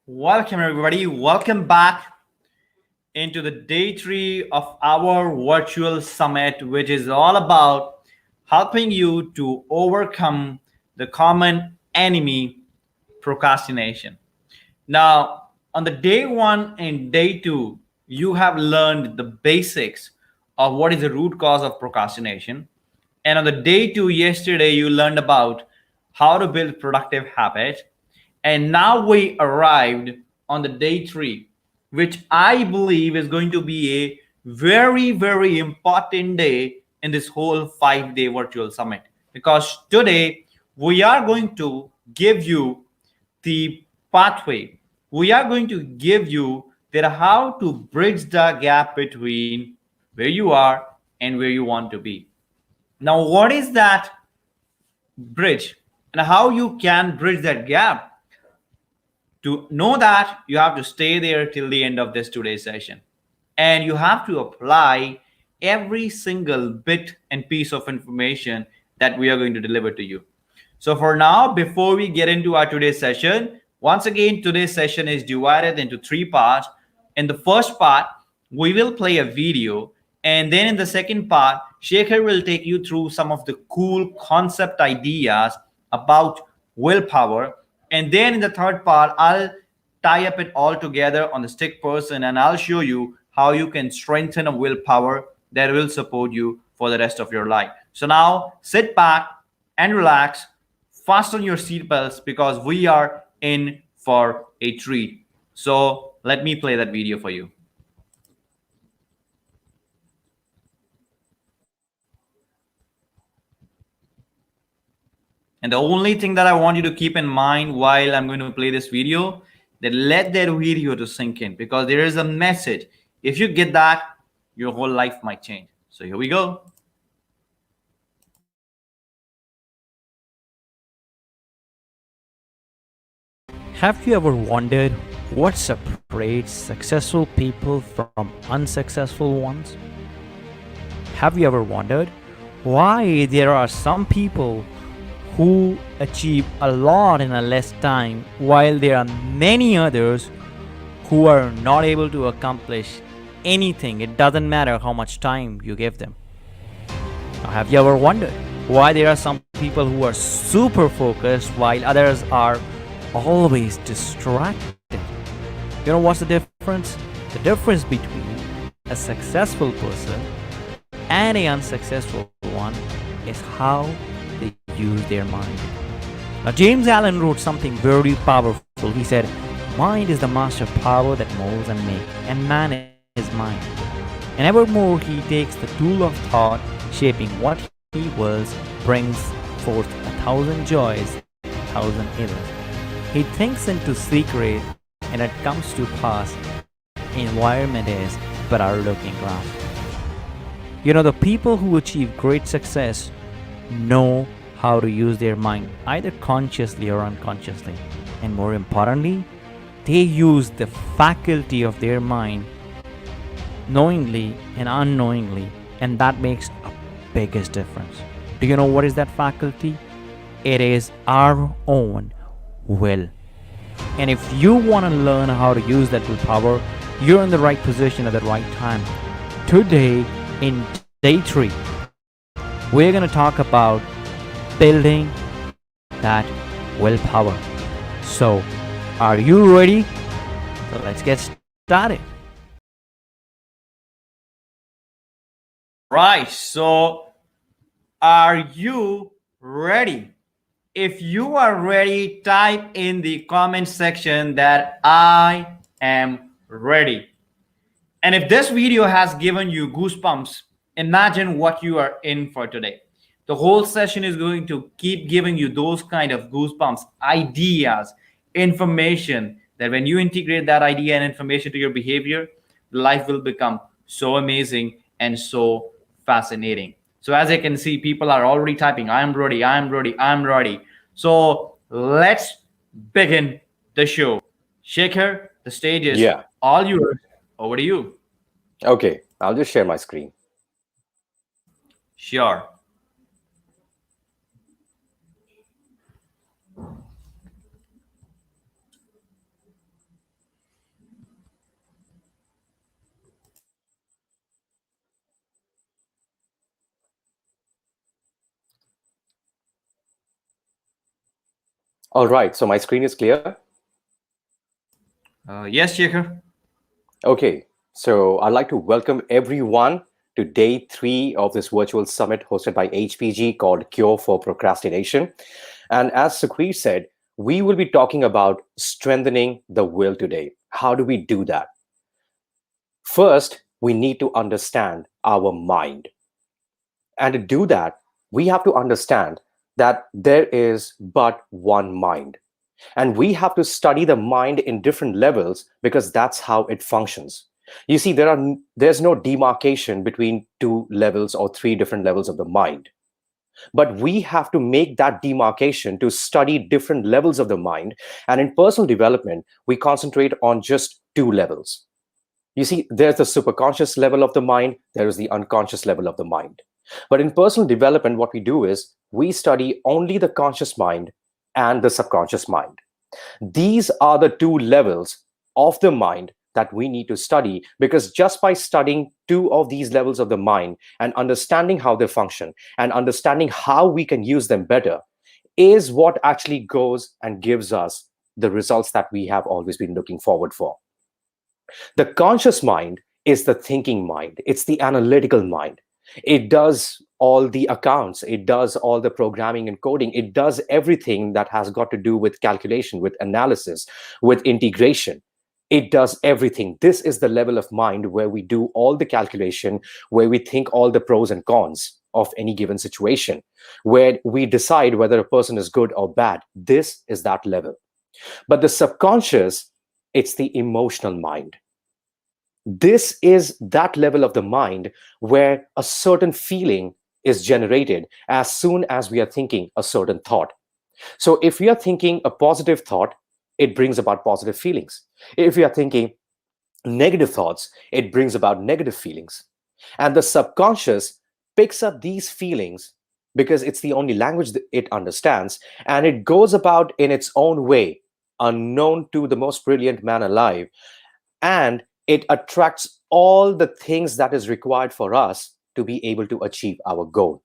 Welcome, everybody. Welcome back into the day three of our virtual summit, which is all about helping you to overcome the common enemy, procrastination. Now, on the day one and day two, you have learned the basics of what is the root cause of procrastination. And on the day two, yesterday, you learned about how to build productive habits. And now we arrived on the day three, which I believe is going to be a very, very important day in this whole 5 day virtual summit. Because today we are going to give you the pathway. We are going to give you that how to bridge the gap between where you are and where you want to be. Now, what is that bridge and how you can bridge that gap? To know that, you have to stay there till the end of this today's session. And you have to apply every single bit and piece of information that we are going to deliver to you. So for now, before we get into our today's session, once again, today's session is divided into three parts. In the first part, we will play a video. And then in the second part, Shekhar will take you through some of the cool concept ideas about willpower. And then in the third part, I'll tie up it all together on the stick person and I'll show you how you can strengthen a willpower that will support you for the rest of your life. So now sit back and relax, fasten your seatbelts because we are in for a treat. So let me play that video for you. And the only thing that I want you to keep in mind while I'm going to play this video, that let that video to sink in because there is a message. If you get that, your whole life might change. So here we go. Have you ever wondered what separates successful people from unsuccessful ones? Have you ever wondered why there are some people who achieve a lot in a less time while there are many others who are not able to accomplish anything? It doesn't matter how much time you give them. Now, have you ever wondered why there are some people who are super focused while others are always distracted? You know what's the difference? The difference between a successful person and a unsuccessful one is how they use their mind. Now, James Allen wrote something very powerful. He said, "Mind is the master power that molds and makes, and man is mind. And evermore he takes the tool of thought, shaping what he wills, brings forth 1,000 joys, 1,000 ills. He thinks into secret, and it comes to pass. Environment is but our looking glass." You know, the people who achieve great success know how to use their mind, either consciously or unconsciously. And more importantly, they use the faculty of their mind knowingly and unknowingly, and that makes a biggest difference. Do you know what is that faculty? It is our own will. And if you want to learn how to use that willpower, you're in the right position at the right time. Today, in day three, we're going to talk about building that willpower. So, are you ready? So let's get started. Right. So are you ready? If you are ready, type in the comment section that I am ready. And if this video has given you goosebumps, imagine what you are in for today. The whole session is going to keep giving you those kind of goosebumps, ideas, information that when you integrate that idea and information to your behavior, life will become so amazing and so fascinating. So as you can see, people are already typing, I'm ready, I'm ready, I'm ready. So let's begin the show. Shekhar, the stage is Yeah. all yours. Over to you. Okay. I'll just share my screen. Sure. All right, so my screen is clear. Yes, Shekhar. Okay, so I'd like to welcome everyone to day three of this virtual summit hosted by HPG called Cure for Procrastination. And as Sukhveer said, we will be talking about strengthening the will today. How do we do that? First, we need to understand our mind. And to do that, we have to understand that there is but one mind. And we have to study the mind in different levels because that's how it functions. You see, there's no demarcation between two levels or three different levels of the mind. But we have to make that demarcation to study different levels of the mind. And in personal development, we concentrate on just two levels. You see, there's the superconscious level of the mind, there is the unconscious level of the mind. But in personal development, what we do is we study only the conscious mind and the subconscious mind. These are the two levels of the mind that we need to study, because just by studying two of these levels of the mind and understanding how they function and understanding how we can use them better is what actually goes and gives us the results that we have always been looking forward for. The conscious mind is the thinking mind, it's the analytical mind. It does all the accounts, it does all the programming and coding, it does everything that has got to do with calculation, with analysis, with integration. It does everything. This is the level of mind where we do all the calculation, where we think all the pros and cons of any given situation, where we decide whether a person is good or bad. This is that level. But the subconscious, it's the emotional mind. This is that level of the mind where a certain feeling is generated as soon as we are thinking a certain thought. So if we are thinking a positive thought, it brings about positive feelings. If we are thinking negative thoughts, it brings about negative feelings. And the subconscious picks up these feelings because it's the only language that it understands, and it goes about in its own way, unknown to the most brilliant man alive, and it attracts all the things that is required for us to be able to achieve our goal.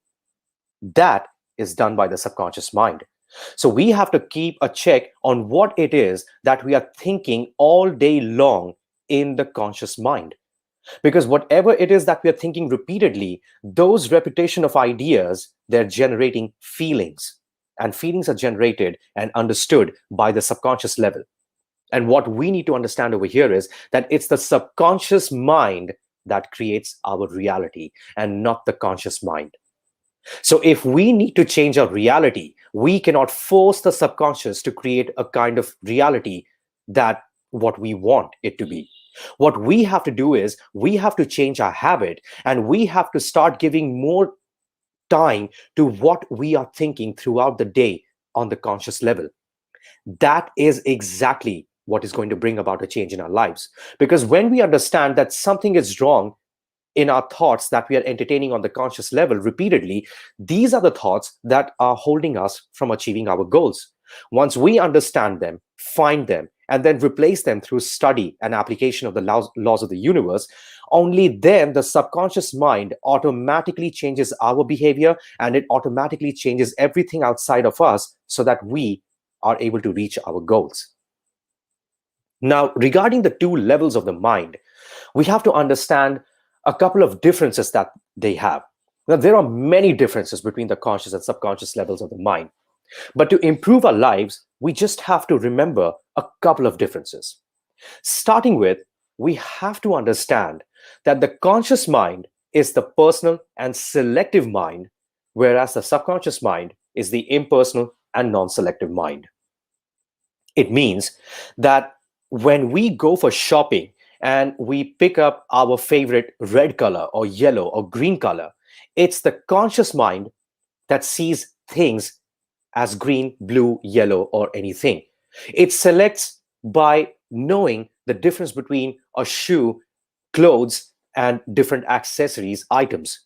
That is done by the subconscious mind. So we have to keep a check on what it is that we are thinking all day long in the conscious mind. Because whatever it is that we are thinking repeatedly, those repetition of ideas, they're generating feelings. And feelings are generated and understood by the subconscious level. And what we need to understand over here is that it's the subconscious mind that creates our reality and not the conscious mind. So if we need to change our reality, we cannot force the subconscious to create a kind of reality that what we want it to be. What we have to do is we have to change our habit, and we have to start giving more time to what we are thinking throughout the day on the conscious level. That is exactly what is going to bring about a change in our lives. Because when we understand that something is wrong in our thoughts that we are entertaining on the conscious level repeatedly, these are the thoughts that are holding us from achieving our goals. Once we understand them, find them, and then replace them through study and application of the laws of the universe, only then the subconscious mind automatically changes our behavior, and it automatically changes everything outside of us so that we are able to reach our goals. Now, regarding the two levels of the mind, we have to understand a couple of differences that they have. Now, there are many differences between the conscious and subconscious levels of the mind. But to improve our lives, we just have to remember a couple of differences. Starting with, we have to understand that the conscious mind is the personal and selective mind, whereas the subconscious mind is the impersonal and non-selective mind. It means that when we go for shopping and we pick up our favorite red color or yellow or green color, it's the conscious mind that sees things as green, blue, yellow, or anything. It selects by knowing the difference between a shoe, clothes, and different accessories, items.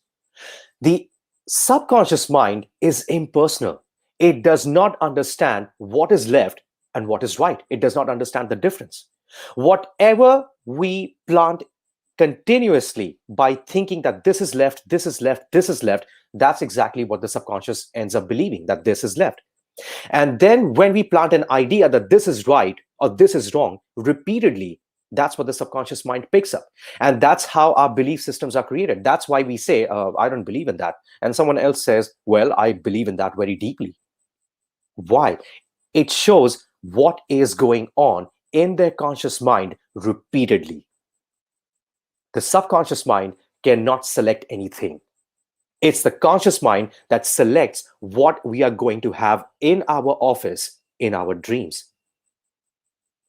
The subconscious mind is impersonal. It does not understand what is left and what is right. It does not understand the difference. Whatever we plant continuously by thinking that this is left, this is left, this is left, that's exactly what the subconscious ends up believing, that this is left. And then when we plant an idea that this is right or this is wrong repeatedly, that's what the subconscious mind picks up. And that's how our belief systems are created. That's why we say, I don't believe in that. And someone else says, well, I believe in that very deeply. Why? It shows what is going on in their conscious mind repeatedly. The subconscious mind cannot select anything. It's the conscious mind that selects what we are going to have in our office, in our dreams.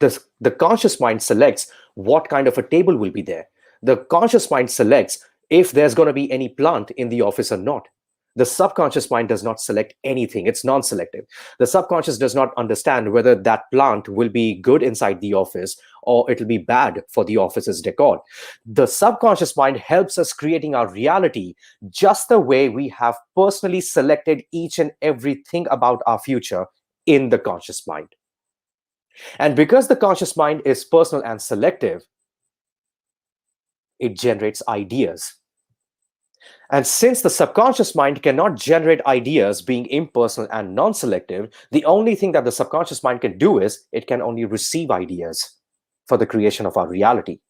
The conscious mind selects what kind of a table will be there. The conscious mind selects if there's going to be any plant in the office or not. The subconscious mind does not select anything. It's non-selective. The subconscious does not understand whether that plant will be good inside the office or it'll be bad for the office's decor. The subconscious mind helps us creating our reality just the way we have personally selected each and everything about our future in the conscious mind. And because the conscious mind is personal and selective, it generates ideas. And since the subconscious mind cannot generate ideas being impersonal and non-selective, the only thing that the subconscious mind can do is it can only receive ideas for the creation of our reality.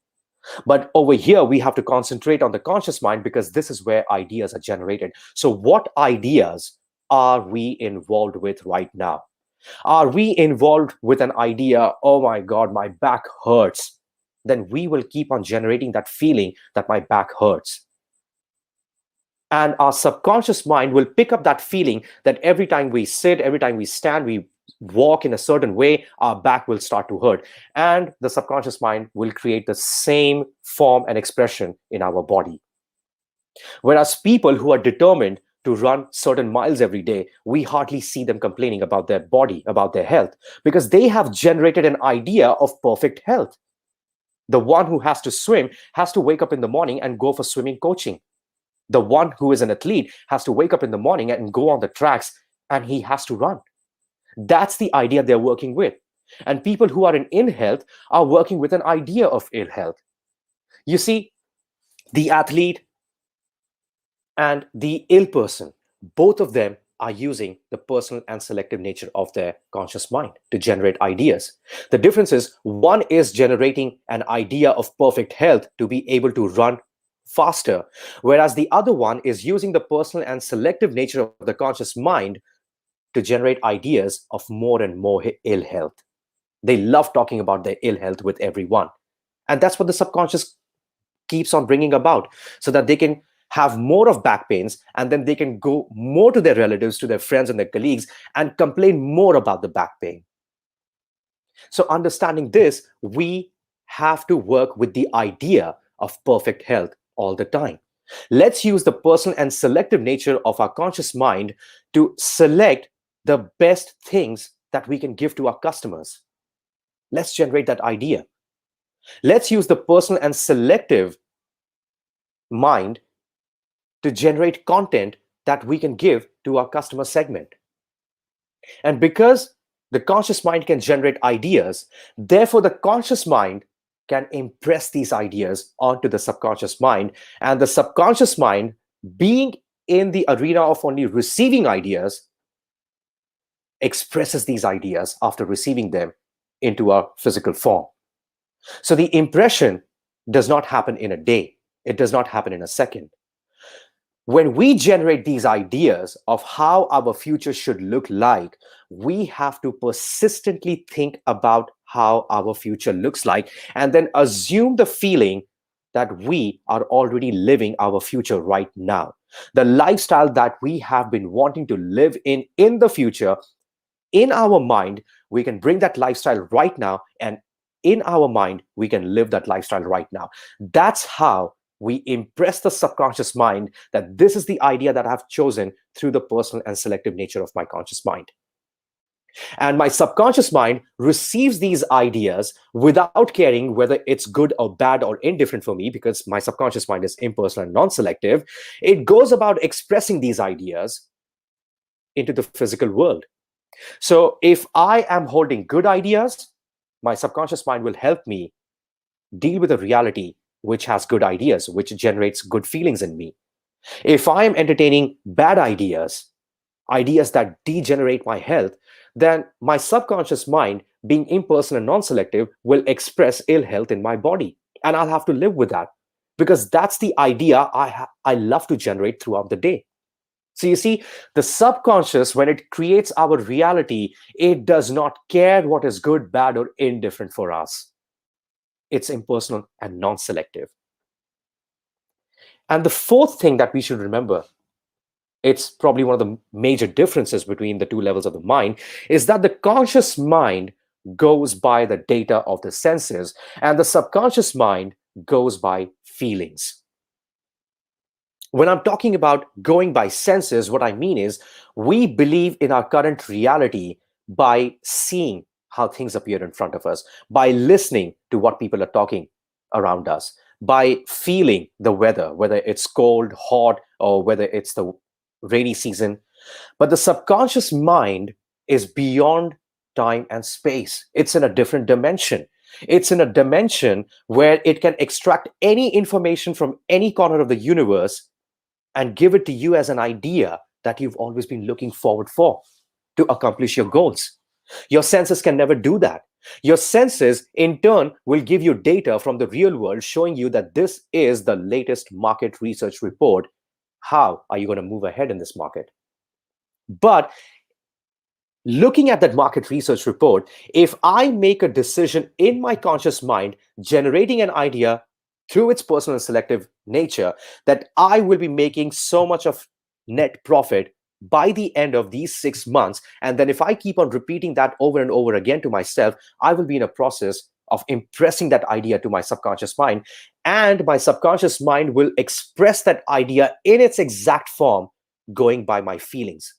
But over here, we have to concentrate on the conscious mind because this is where ideas are generated. So what ideas are we involved with right now? Are we involved with an idea, oh my God, my back hurts? Then we will keep on generating that feeling that my back hurts. And our subconscious mind will pick up that feeling that every time we sit, every time we stand, we walk in a certain way, our back will start to hurt. And the subconscious mind will create the same form and expression in our body. Whereas people who are determined to run certain miles every day, we hardly see them complaining about their body, about their health, because they have generated an idea of perfect health. The one who has to swim has to wake up in the morning and go for swimming coaching. The one who is an athlete has to wake up in the morning and go on the tracks and he has to run. That's the idea they're working with. And people who are in ill health are working with an idea of ill health. You see, the athlete and the ill person, both of them are using the personal and selective nature of their conscious mind to generate ideas. The difference is one is generating an idea of perfect health to be able to run faster, whereas the other one is using the personal and selective nature of the conscious mind to generate ideas of more and more ill health. They love talking about their ill health with everyone. And that's what the subconscious keeps on bringing about, so that they can have more of back pains and then they can go more to their relatives, to their friends and their colleagues and complain more about the back pain. So understanding this, we have to work with the idea of perfect health all the time. Let's use the personal and selective nature of our conscious mind to select the best things that we can give to our customers. Let's generate that idea. Let's use the personal and selective mind to generate content that we can give to our customer segment. And because the conscious mind can generate ideas, therefore the conscious mind can impress these ideas onto the subconscious mind. And the subconscious mind, being in the arena of only receiving ideas, expresses these ideas after receiving them into a physical form. So the impression does not happen in a day. It does not happen in a second. When we generate these ideas of how our future should look like, we have to persistently think about how our future looks like and then assume the feeling that we are already living our future right now. The lifestyle that we have been wanting to live in the future, in our mind, we can bring that lifestyle right now, and in our mind, we can live that lifestyle right now. That's how we impress the subconscious mind that this is the idea that I've chosen through the personal and selective nature of my conscious mind. And my subconscious mind receives these ideas without caring whether it's good or bad or indifferent for me, because my subconscious mind is impersonal and non-selective. It goes about expressing these ideas into the physical world. So if I am holding good ideas, my subconscious mind will help me deal with a reality which has good ideas, which generates good feelings in me. If I am entertaining bad ideas, ideas that degenerate my health, then my subconscious mind, being impersonal and non-selective, will express ill health in my body, and I'll have to live with that, because that's the idea I love to generate throughout the day. So you see, the subconscious, when it creates our reality, it does not care what is good, bad, or indifferent for us. It's impersonal and non-selective. And the fourth thing that we should remember, it's probably one of the major differences between the two levels of the mind, is that the conscious mind goes by the data of the senses, and the subconscious mind goes by feelings. When I'm talking about going by senses, what I mean is we believe in our current reality by seeing how things appear in front of us, by listening to what people are talking around us, by feeling the weather, whether it's cold, hot, or whether it's the rainy season. But the subconscious mind is beyond time and space. It's in a different dimension. It's in a dimension where it can extract any information from any corner of the universe and give it to you as an idea that you've always been looking forward for to accomplish your goals. Your senses can never do that. Your senses, in turn, will give you data from the real world showing you that this is the latest market research report. How are you going to move ahead in this market? But looking at that market research report, if I make a decision in my conscious mind, generating an idea through its personal and selective nature, that I will be making so much of net profit by the end of these 6 months, and then if I keep on repeating that over and over again to myself, I will be in a process of impressing that idea to my subconscious mind, and my subconscious mind will express that idea in its exact form, going by my feelings.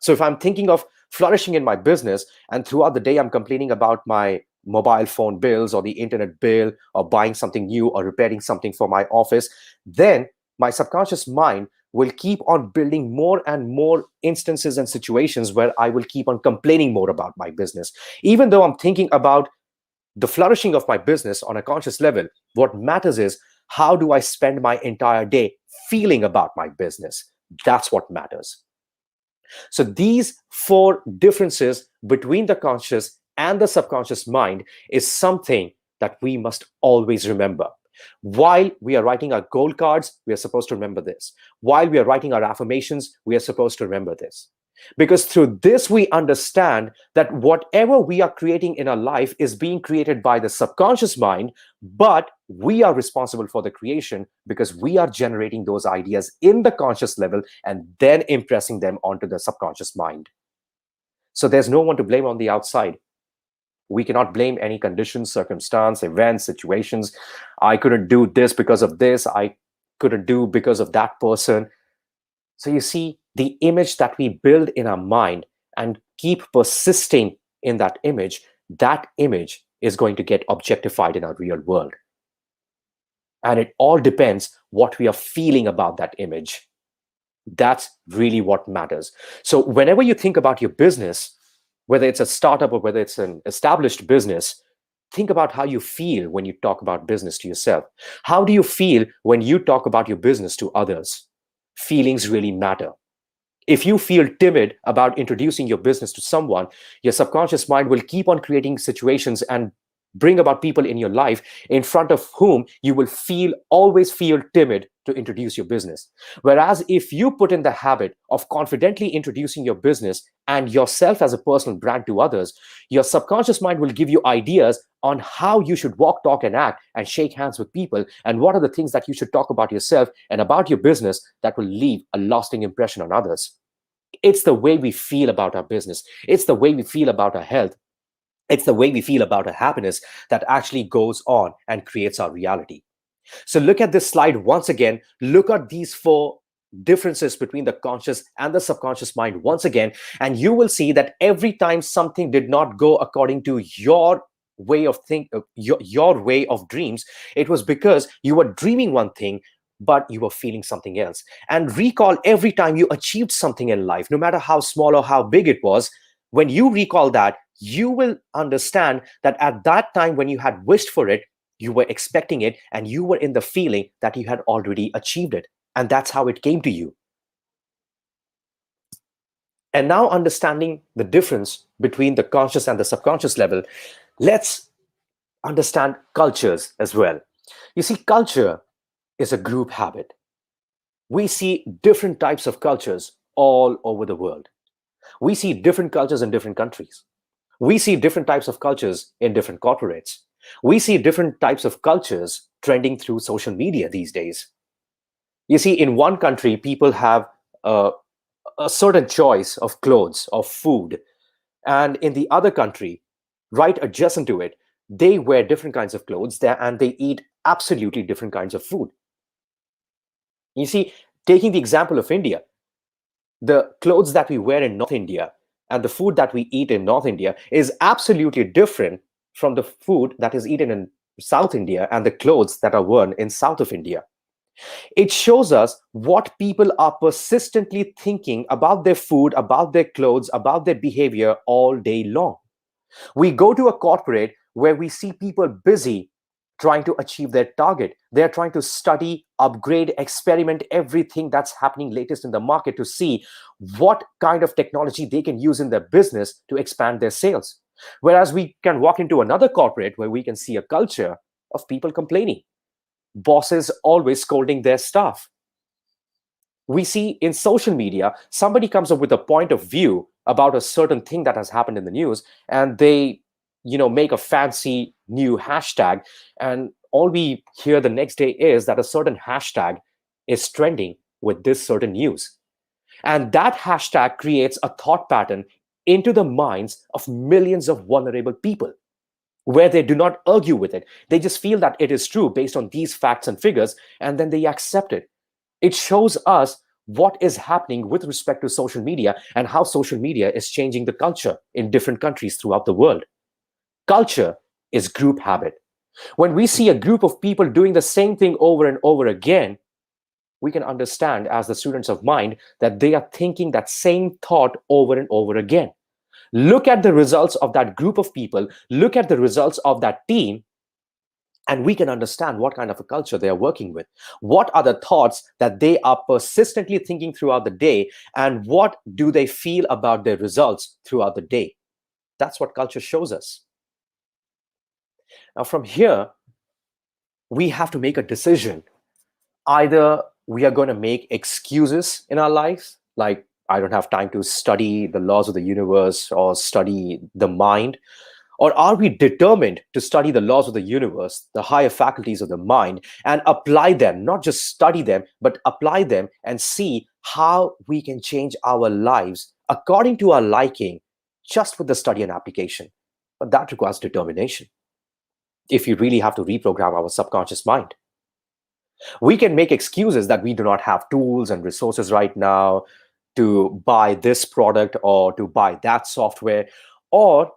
So if I'm thinking of flourishing in my business, and throughout the day I'm complaining about my mobile phone bills or the internet bill or buying something new or repairing something for my office, then my subconscious mind will keep on building more and more instances and situations where I will keep on complaining more about my business. Even though I'm thinking about the flourishing of my business on a conscious level, what matters is how do I spend my entire day feeling about my business? That's what matters. So these four differences between the conscious and the subconscious mind is something that we must always remember. While we are writing our goal cards, we are supposed to remember this. While we are writing our affirmations, we are supposed to remember this. Because through this, we understand that whatever we are creating in our life is being created by the subconscious mind, but we are responsible for the creation because we are generating those ideas in the conscious level and then impressing them onto the subconscious mind. So there's no one to blame on the outside. We cannot blame any conditions, circumstance, events, situations. I couldn't do this because of this. I couldn't do because of that person. So you see, the image that we build in our mind and keep persisting in that image is going to get objectified in our real world. And it all depends what we are feeling about that image. That's really what matters. So whenever you think about your business, whether it's a startup or whether it's an established business, think about how you feel when you talk about business to yourself. How do you feel when you talk about your business to others? Feelings really matter. If you feel timid about introducing your business to someone, your subconscious mind will keep on creating situations and bring about people in your life in front of whom you will always feel timid to introduce your business. Whereas if you put in the habit of confidently introducing your business and yourself as a personal brand to others, your subconscious mind will give you ideas on how you should walk, talk, and act and shake hands with people, and what are the things that you should talk about yourself and about your business that will leave a lasting impression on others. It's the way we feel about our business. It's the way we feel about our health. It's the way we feel about our happiness that actually goes on and creates our reality. So look at this slide once again. Look at these four differences between the conscious and the subconscious mind once again, and you will see that every time something did not go according to your way of your way of dreams, it was because you were dreaming one thing but you were feeling something else. And recall every time you achieved something in life, no matter how small or how big it was. When you recall that, you will understand that at that time when you had wished for it, you were expecting it and you were in the feeling that you had already achieved it. And that's how it came to you. And now, understanding the difference between the conscious and the subconscious level, let's understand cultures as well. You see, culture is a group habit. We see different types of cultures all over the world. We see different cultures in different countries. We see different types of cultures in different corporates. We see different types of cultures trending through social media these days. You see, in one country, people have a, a certain choice of clothes, of food, and in the other country, right adjacent to it, they wear different kinds of clothes there and they eat absolutely different kinds of food. You see, taking the example of India, the clothes that we wear in North India and the food that we eat in North India is absolutely different from the food that is eaten in South India and the clothes that are worn in South of India. It shows us what people are persistently thinking about their food, about their clothes, about their behavior all day long. We go to a corporate where we see people busy trying to achieve their target. They're trying to study, upgrade, experiment everything that's happening latest in the market to see what kind of technology they can use in their business to expand their sales. Whereas we can walk into another corporate where we can see a culture of people complaining, bosses always scolding their staff. We see in social media, somebody comes up with a point of view about a certain thing that has happened in the news, and they make a fancy new hashtag, and all we hear the next day is that a certain hashtag is trending with this certain news, and that hashtag creates a thought pattern into the minds of millions of vulnerable people, where they do not argue with it. They just feel that it is true based on these facts and figures, and then they accept it. It shows us what is happening with respect to social media and how social media is changing the culture in different countries throughout the world. Culture is group habit. When we see a group of people doing the same thing over and over again, we can understand as the students of mind that they are thinking that same thought over and over again. Look at the results of that group of people, look at the results of that team, and we can understand what kind of a culture they are working with. What are the thoughts that they are persistently thinking throughout the day, and what do they feel about their results throughout the day? That's what culture shows us. Now, from here, we have to make a decision. Either we are going to make excuses in our lives, like I don't have time to study the laws of the universe or study the mind, or are we determined to study the laws of the universe, the higher faculties of the mind, and apply them, not just study them, but apply them and see how we can change our lives according to our liking just with the study and application? But that requires determination if you really have to reprogram our subconscious mind. We can make excuses that we do not have tools and resources right now to buy this product or to buy that software, or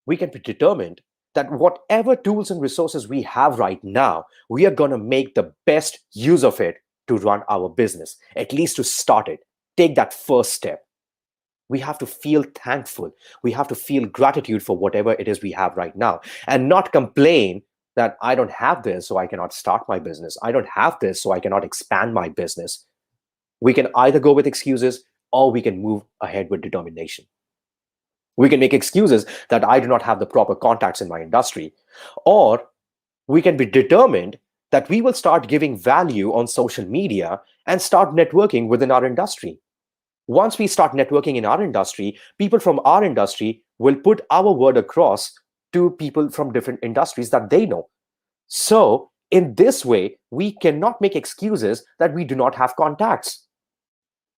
we can be determined that whatever tools and resources we have right now, we are going to make the best use of it to run our business, at least to start it, take that first step. We have to feel thankful. We have to feel gratitude for whatever it is we have right now, and not complain that I don't have this, so I cannot start my business. I don't have this, so I cannot expand my business. We can either go with excuses or we can move ahead with determination. We can make excuses that I do not have the proper contacts in my industry, or we can be determined that we will start giving value on social media and start networking within our industry. Once we start networking in our industry, people from our industry will put our word across to people from different industries that they know. So, in this way, we cannot make excuses that we do not have contacts.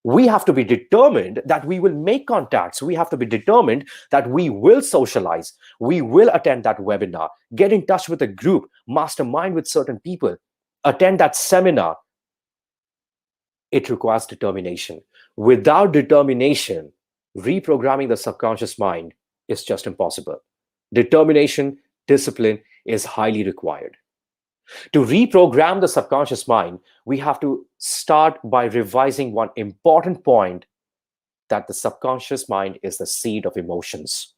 We have to be determined that we will make contacts. We have to be determined that we will socialize. We will attend that webinar, get in touch with a group, mastermind with certain people, attend that seminar. It requires determination. Without determination, reprogramming the subconscious mind is just impossible. Determination, discipline is highly required. To reprogram the subconscious mind, we have to start by revising one important point, that the subconscious mind is the seed of emotions.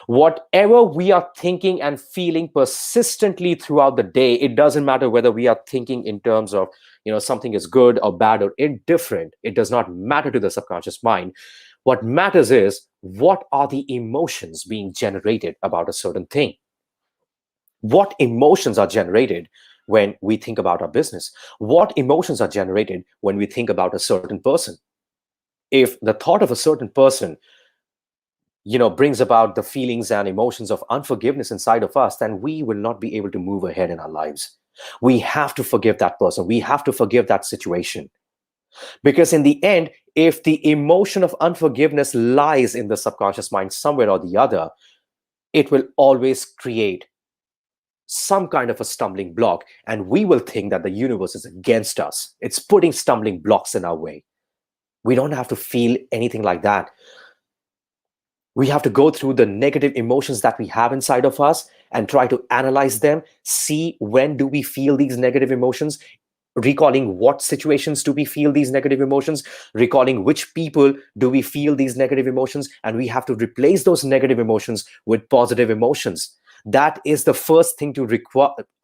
Whatever we are thinking and feeling persistently throughout the day, it doesn't matter whether we are thinking in terms of something is good or bad or indifferent. It does not matter to the subconscious mind. What matters is what are the emotions being generated about a certain thing. What emotions are generated when we think about our business? What emotions are generated when we think about a certain person? If the thought of a certain person, brings about the feelings and emotions of unforgiveness inside of us, then we will not be able to move ahead in our lives. We have to forgive that person. We have to forgive that situation. Because in the end, if the emotion of unforgiveness lies in the subconscious mind somewhere or the other, it will always create some kind of a stumbling block. And we will think that the universe is against us. It's putting stumbling blocks in our way. We don't have to feel anything like that. We have to go through the negative emotions that we have inside of us and try to analyze them, see when do we feel these negative emotions, recalling what situations do we feel these negative emotions, recalling which people do we feel these negative emotions, and we have to replace those negative emotions with positive emotions. That is the first thing to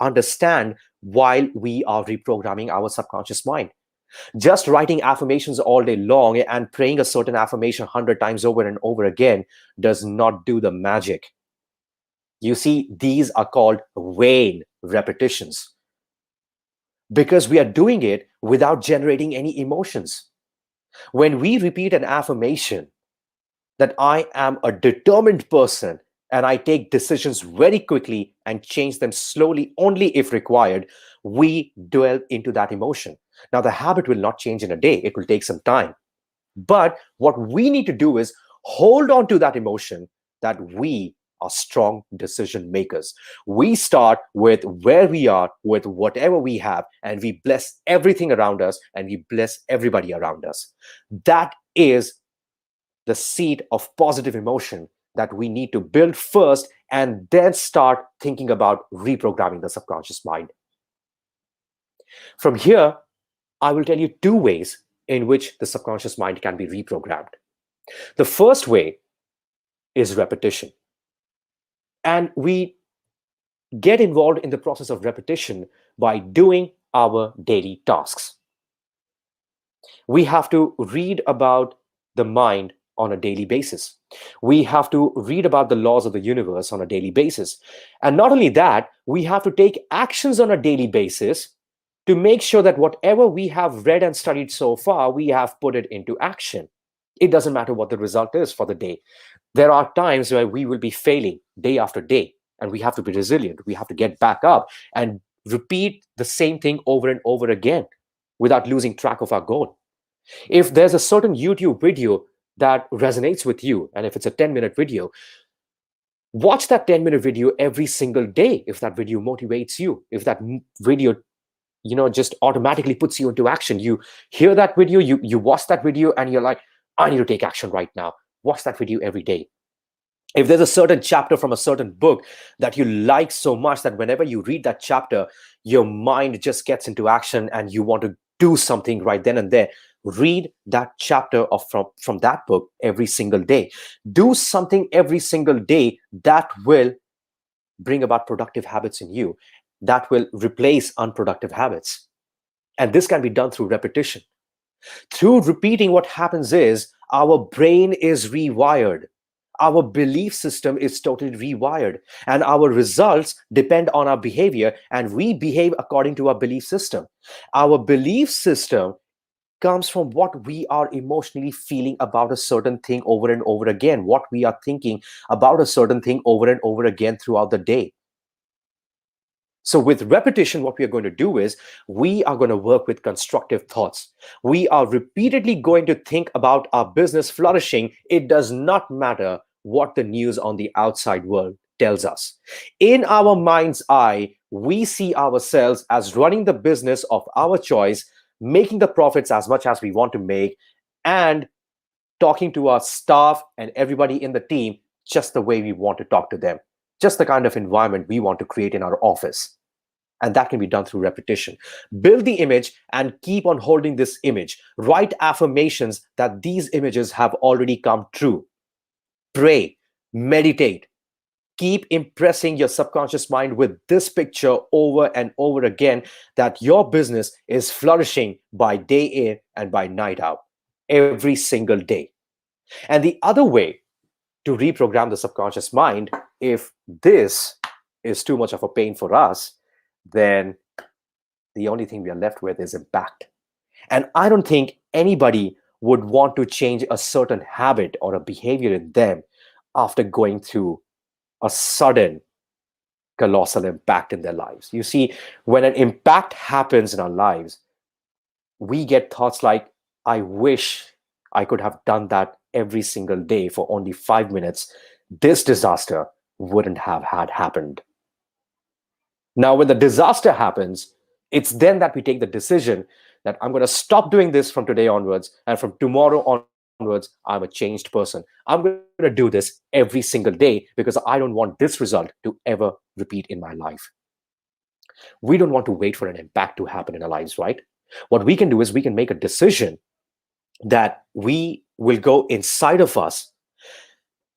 understand while we are reprogramming our subconscious mind. Just writing affirmations all day long and praying a certain affirmation 100 times over and over again does not do the magic. You see, these are called vain repetitions because we are doing it without generating any emotions. When we repeat an affirmation that I am a determined person and I take decisions very quickly and change them slowly only if required, we dwell into that emotion. Now, the habit will not change in a day. It will take some time. But what we need to do is hold on to that emotion that we are strong decision makers. We start with where we are, with whatever we have, and we bless everything around us and we bless everybody around us. That is the seed of positive emotion that we need to build first and then start thinking about reprogramming the subconscious mind. From here, I will tell you two ways in which the subconscious mind can be reprogrammed. The first way is repetition. And we get involved in the process of repetition by doing our daily tasks. We have to read about the mind on a daily basis. We have to read about the laws of the universe on a daily basis. And not only that, we have to take actions on a daily basis to make sure that whatever we have read and studied so far, we have put it into action. It doesn't matter what the result is for the day. There are times where we will be failing day after day, and we have to be resilient. We have to get back up and repeat the same thing over and over again without losing track of our goal. If there's a certain YouTube video that resonates with you, and if it's a 10-minute video, watch that 10-minute video every single day. If that video motivates you, if that video just automatically puts you into action, you hear that video, you watch that video, and you're like, I need to take action right now. Watch that video every day. If there's a certain chapter from a certain book that you like so much that whenever you read that chapter, your mind just gets into action and you want to do something right then and there, read that chapter from that book every single day. Do something every single day that will bring about productive habits in you, that will replace unproductive habits. And this can be done through repetition. Through repeating, what happens is our brain is rewired. Our belief system is totally rewired, and our results depend on our behavior, and we behave according to our belief system. Our belief system comes from what we are emotionally feeling about a certain thing over and over again, what we are thinking about a certain thing over and over again throughout the day. So with repetition, what we are going to do is we are going to work with constructive thoughts. We are repeatedly going to think about our business flourishing. It does not matter what the news on the outside world tells us. In our mind's eye, we see ourselves as running the business of our choice, making the profits as much as we want to make, and talking to our staff and everybody in the team just the way we want to talk to them, just the kind of environment we want to create in our office. And that can be done through repetition. Build the image and keep on holding this image. Write affirmations that these images have already come true. Pray, meditate. Keep impressing your subconscious mind with this picture over and over again, that your business is flourishing by day in and by night out, every single day. And the other way to reprogram the subconscious mind, if this is too much of a pain for us, then the only thing we are left with is impact. And I don't think anybody would want to change a certain habit or a behavior in them after going through a sudden colossal impact in their lives. You see, when an impact happens in our lives, we get thoughts like, I wish I could have done that every single day for only 5 minutes. This disaster wouldn't have had happened. Now, when the disaster happens, it's then that we take the decision that I'm going to stop doing this from today onwards. And from tomorrow onwards, I'm a changed person. I'm going to do this every single day because I don't want this result to ever repeat in my life. We don't want to wait for an impact to happen in our lives, right? What we can do is we can make a decision that we will go inside of us,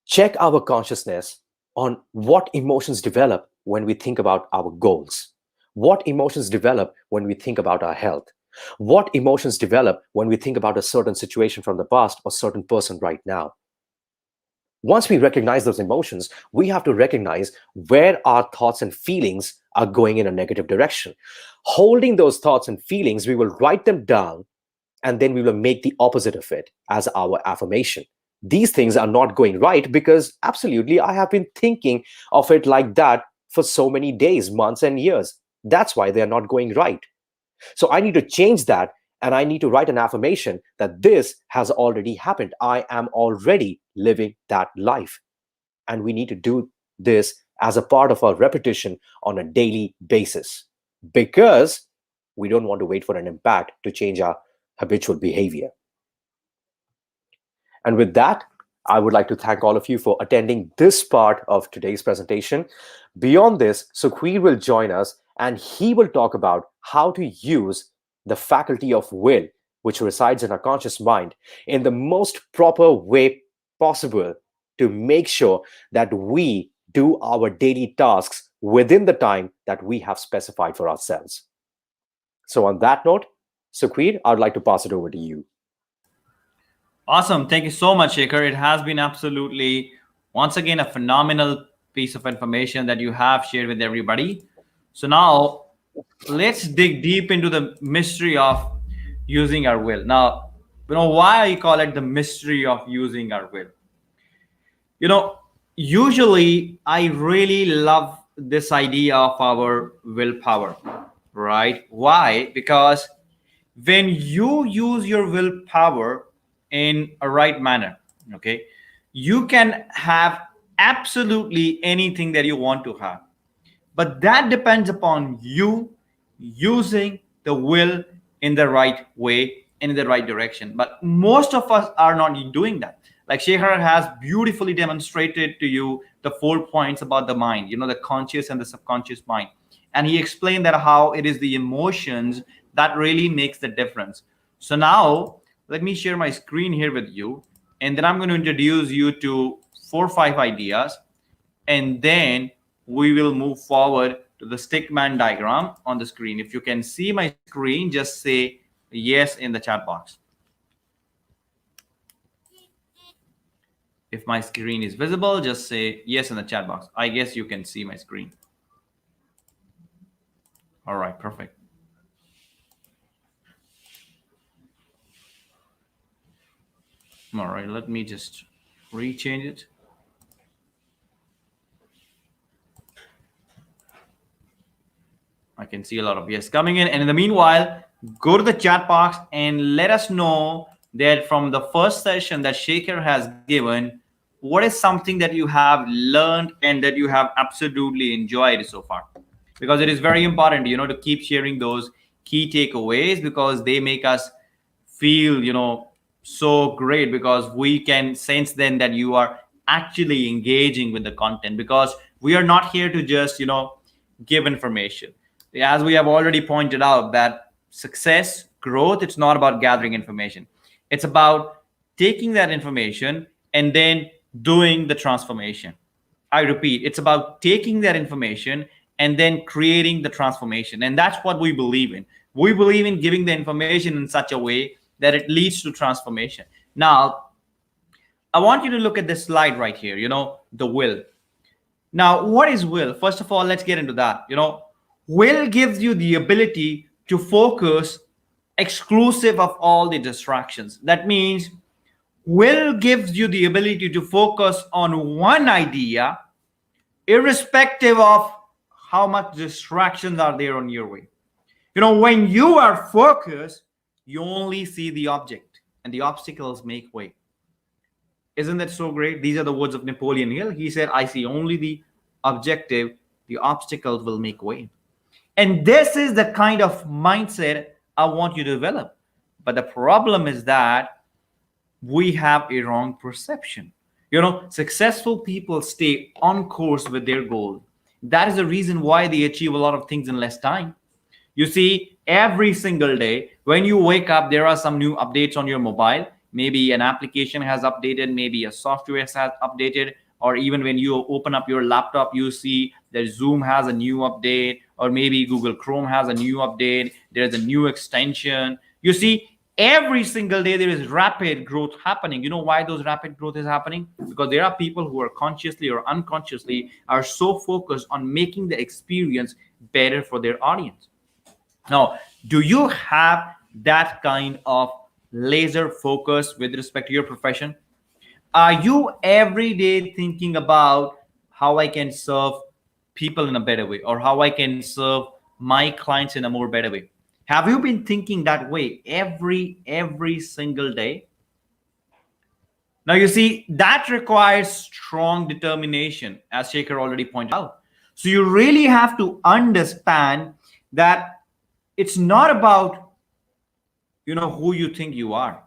check our consciousness on what emotions develop when we think about our goals, what emotions develop when we think about our health, what emotions develop when we think about a certain situation from the past or certain person right now. Once we recognize those emotions, we have to recognize where our thoughts and feelings are going in a negative direction. Holding those thoughts and feelings, we will write them down, and then we will make the opposite of it as our affirmation. These things are not going right because absolutely I have been thinking of it like that for so many days, months, and years. That's why they're not going right. So I need to change that, and I need to write an affirmation that this has already happened. I am already living that life. And we need to do this as a part of our repetition on a daily basis because we don't want to wait for an impact to change our habitual behavior. And with that, I would like to thank all of you for attending this part of today's presentation. Beyond this, Sukhveer will join us and he will talk about how to use the faculty of will, which resides in our conscious mind, in the most proper way possible to make sure that we do our daily tasks within the time that we have specified for ourselves. So on that note, Sukhveer, I'd like to pass it over to you. Awesome. Thank you so much, Shekhar. It has been absolutely, once again, a phenomenal piece of information that you have shared with everybody. So now let's dig deep into the mystery of using our will. Now, why I call it the mystery of using our will. You know, Usually I really love this idea of our willpower, right? Why? Because when you use your willpower in a right manner, okay, you can have absolutely anything that you want to have, but that depends upon you using the will in the right way and in the right direction. But most of us are not doing that. Like Shekhar has beautifully demonstrated to you the 4 points about the mind, the conscious and the subconscious mind. And he explained that how it is the emotions that really makes the difference. So now let me share my screen here with you, and then I'm going to introduce you to 4 or 5 ideas, and then we will move forward to the stickman diagram on the screen. If you can see my screen, just say yes in the chat box. If my screen is visible, just say yes in the chat box. I guess you can see my screen. All right, perfect. All right, let me just rechange it. I can see a lot of yes coming in. And in the meanwhile, go to the chat box and let us know that from the first session that Shekhar has given, what is something that you have learned and that you have absolutely enjoyed so far? Because it is very important, to keep sharing those key takeaways, because they make us feel, so great, because we can sense then that you are actually engaging with the content, because we are not here to just, give information. As we have already pointed out, that success, growth, it's not about gathering information. It's about taking that information and then doing the transformation. I repeat, it's about taking that information and then creating the transformation. And that's what we believe in. We believe in giving the information in such a way that it leads to transformation. Now, I want you to look at this slide right here, the will. Now, what is will? First of all, let's get into that. Will gives you the ability to focus exclusive of all the distractions. That means will gives you the ability to focus on one idea irrespective of how much distractions are there on your way. When you are focused, you only see the object and the obstacles make way. Isn't that so great? These are the words of Napoleon Hill. He said, I see only the objective, the obstacles will make way. And this is the kind of mindset I want you to develop. But the problem is that we have a wrong perception. Successful people stay on course with their goal. That is the reason why they achieve a lot of things in less time. You see, every single day when you wake up, there are some new updates on your mobile. Maybe an application has updated, maybe a software has updated, or even when you open up your laptop, you see that Zoom has a new update, or maybe Google Chrome has a new update. There's a new extension. You see, every single day there is rapid growth happening. You know why those rapid growth is happening? Because there are people who are consciously or unconsciously are so focused on making the experience better for their audience. Now, do you have that kind of laser focus with respect to your profession? Are you every day thinking about how I can serve people in a better way, or how I can serve my clients in a more better way? Have you been thinking that way every single day? Now, you see, that requires strong determination, as Shekhar already pointed out. So you really have to understand that it's not about, who you think you are.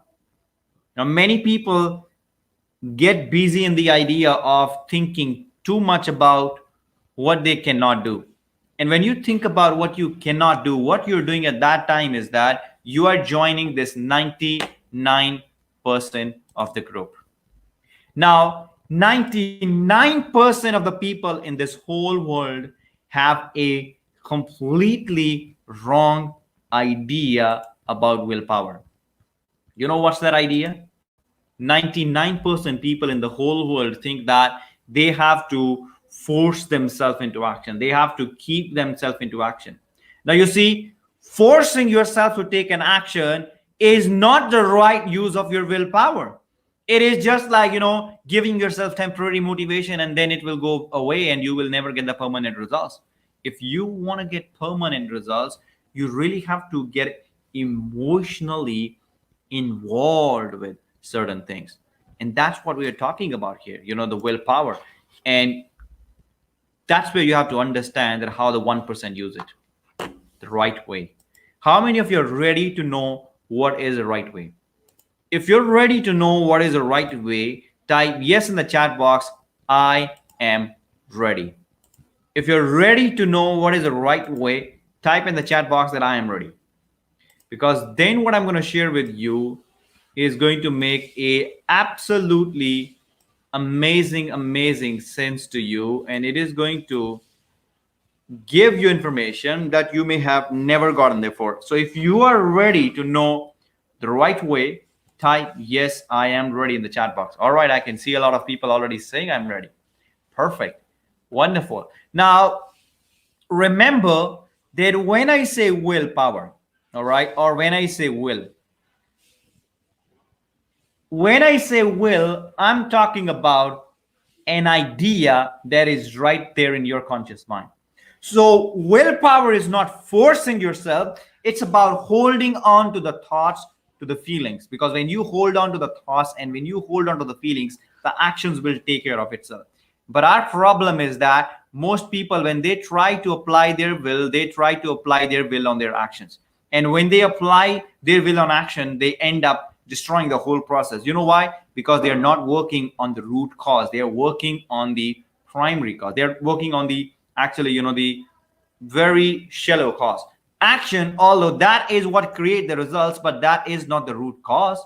Now, many people get busy in the idea of thinking too much about what they cannot do. And when you think about what you cannot do, what you're doing at that time is that you are joining this 99% of the group. Now, 99% of the people in this whole world have a completely wrong idea about willpower. You know what's that idea? 99% people in the whole world think that they have to force themselves into action. They have to keep themselves into action. Now, you see, forcing yourself to take an action is not the right use of your willpower. It is just like, giving yourself temporary motivation and then it will go away and you will never get the permanent results. If you want to get permanent results, you really have to get emotionally involved with certain things. And that's what we are talking about here, the willpower. And that's where you have to understand that how the 1% use it the right way. How many of you are ready to know what is the right way? If you're ready to know what is the right way, type yes in the chat box. I am ready. If you're ready to know what is the right way, type in the chat box that I am ready. Because then what I'm going to share with you is going to make a absolutely amazing sense to you, and it is going to give you information that you may have never gotten before. So if you are ready to know the right way, type yes, I am ready in the chat box. All right, I can see a lot of people already saying I'm ready. Perfect. Wonderful. Now, remember that when I say willpower, all right, or when I say will, I'm talking about an idea that is right there in your conscious mind. So willpower is not forcing yourself. It's about holding on to the thoughts, to the feelings. Because when you hold on to the thoughts and when you hold on to the feelings, the actions will take care of itself. But our problem is that most people, when they try to apply their will, they try to apply their will on their actions. And when they apply their will on action, they end up destroying the whole process. You know why? Because they are not working on the root cause. They are working on the primary cause. They're working on the the very shallow cause. Action, although that is what creates the results, but that is not the root cause.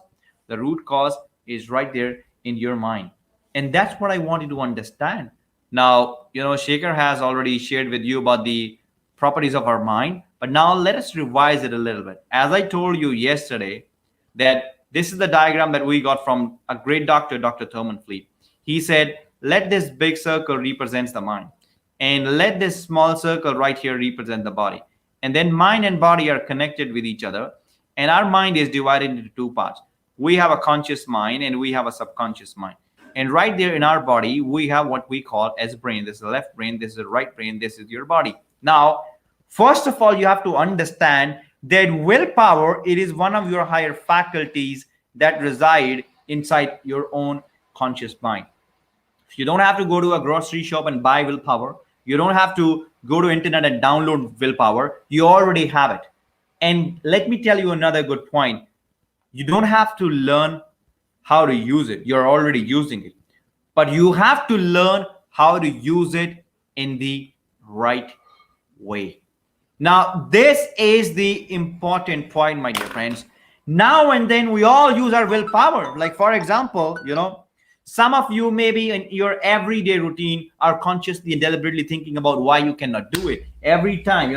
The root cause is right there in your mind. And that's what I want you to understand. Now, Shekhar has already shared with you about the properties of our mind, but now let us revise it a little bit. As I told you yesterday, that This is the diagram that we got from a great doctor, Dr. Thurman Fleet. He said, let this big circle represents the mind, and let this small circle right here represent the body. And then mind and body are connected with each other, and our mind is divided into two parts. We have a conscious mind and we have a subconscious mind. And right there in our body, we have what we call as brain. This is the left brain, this is the right brain, this is your body. Now, first of all, you have to understand that willpower, it is one of your higher faculties that reside inside your own conscious mind. You don't have to go to a grocery shop and buy willpower. You don't have to go to internet and download willpower. You already have it. And let me tell you another good point. You don't have to learn how to use it. You're already using it. But you have to learn how to use it in the right way. Now, this is the important point, my dear friends. Now and then we all use our willpower. Like, for example, some of you maybe in your everyday routine are consciously and deliberately thinking about why you cannot do it. Every time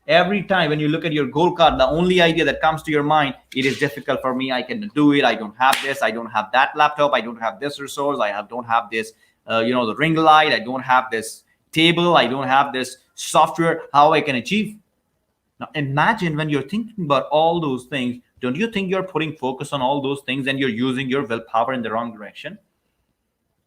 when you look at your goal card, the only idea that comes to your mind, it is difficult for me, I cannot do it, I don't have this, I don't have that laptop, I don't have this resource, don't have this, the ring light, I don't have this table, I don't have this software, how I can achieve. Now imagine when you're thinking about all those things, don't you think you're putting focus on all those things and you're using your willpower in the wrong direction?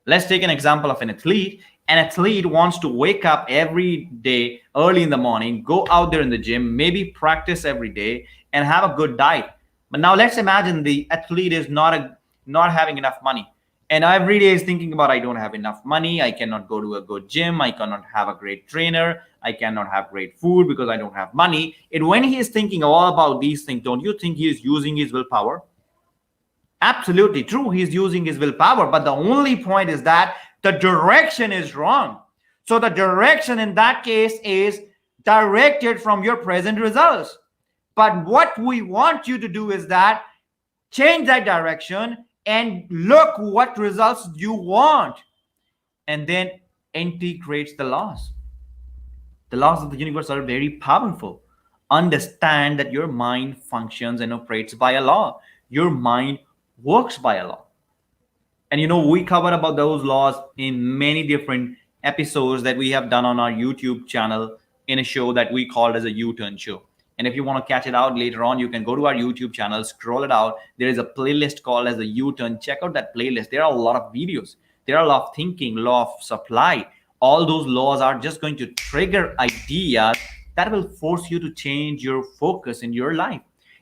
Let's take an example of an athlete. An athlete wants to wake up every day early in the morning, go out there in the gym, maybe practice every day and have a good diet. But now let's imagine the athlete is not having enough money. And every day is thinking about, I don't have enough money, I cannot go to a good gym, I cannot have a great trainer, I cannot have great food because I don't have money. And when he is thinking all about these things, don't you think he is using his willpower? Absolutely true, he's using his willpower. But the only point is that the direction is wrong. So the direction in that case is directed from your present results. But what we want you to do is that change that direction and look what results you want, and then integrate the laws. The laws of the universe are very powerful. Understand that your mind functions and operates by a law. Your mind works by a law. And we covered about those laws in many different episodes that we have done on our YouTube channel in a show that we called as a U-Turn show. And if you want to catch it out later on, you can go to our YouTube channel, scroll it out. There is a playlist called as a U-Turn. Check out that playlist. There are a lot of videos. There are a lot of thinking, law of supply. All those laws are just going to trigger ideas that will force you to change your focus in your life.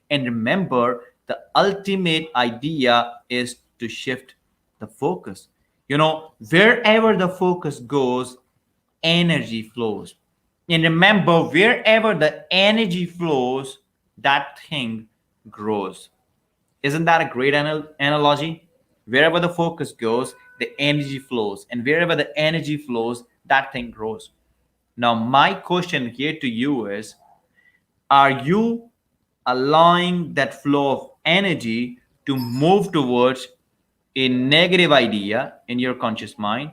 And remember, the ultimate idea is to shift the focus. Wherever the focus goes, energy flows. And remember, wherever the energy flows, that thing grows. Isn't that a great analogy? Wherever the focus goes, the energy flows. And wherever the energy flows, that thing grows. Now, my question here to you is, are you allowing that flow of energy to move towards a negative idea in your conscious mind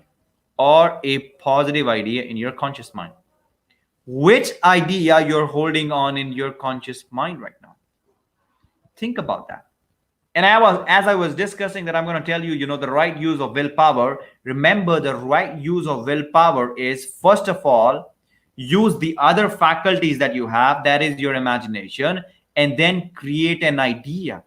or a positive idea in your conscious mind? Which idea you're holding on in your conscious mind right now? Think about that. And as I was discussing that, I'm going to tell you, the right use of willpower. Remember, the right use of willpower is, first of all, use the other faculties that you have, that is your imagination, and then create an idea.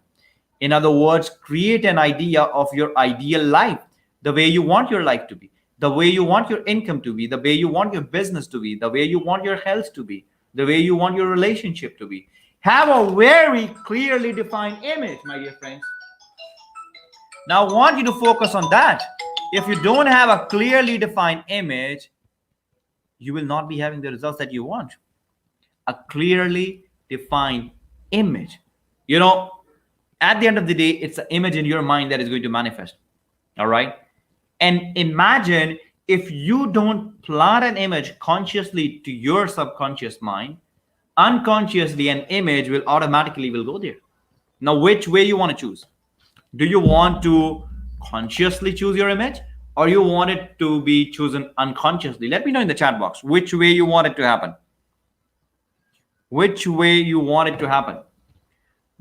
In other words, create an idea of your ideal life, the way you want your life to be, the way you want your income to be, the way you want your business to be, the way you want your health to be, the way you want your relationship to be. Have a very clearly defined image, my dear friends. Now, I want you to focus on that. If you don't have a clearly defined image, you will not be having the results that you want. A clearly defined image. At the end of the day, it's an image in your mind that is going to manifest. All right? And imagine if you don't plant an image consciously to your subconscious mind, unconsciously an image will automatically go there. Now, which way you want to choose? Do you want to consciously choose your image, or you want it to be chosen unconsciously? Let me know in the chat box which way you want it to happen. Which way you want it to happen.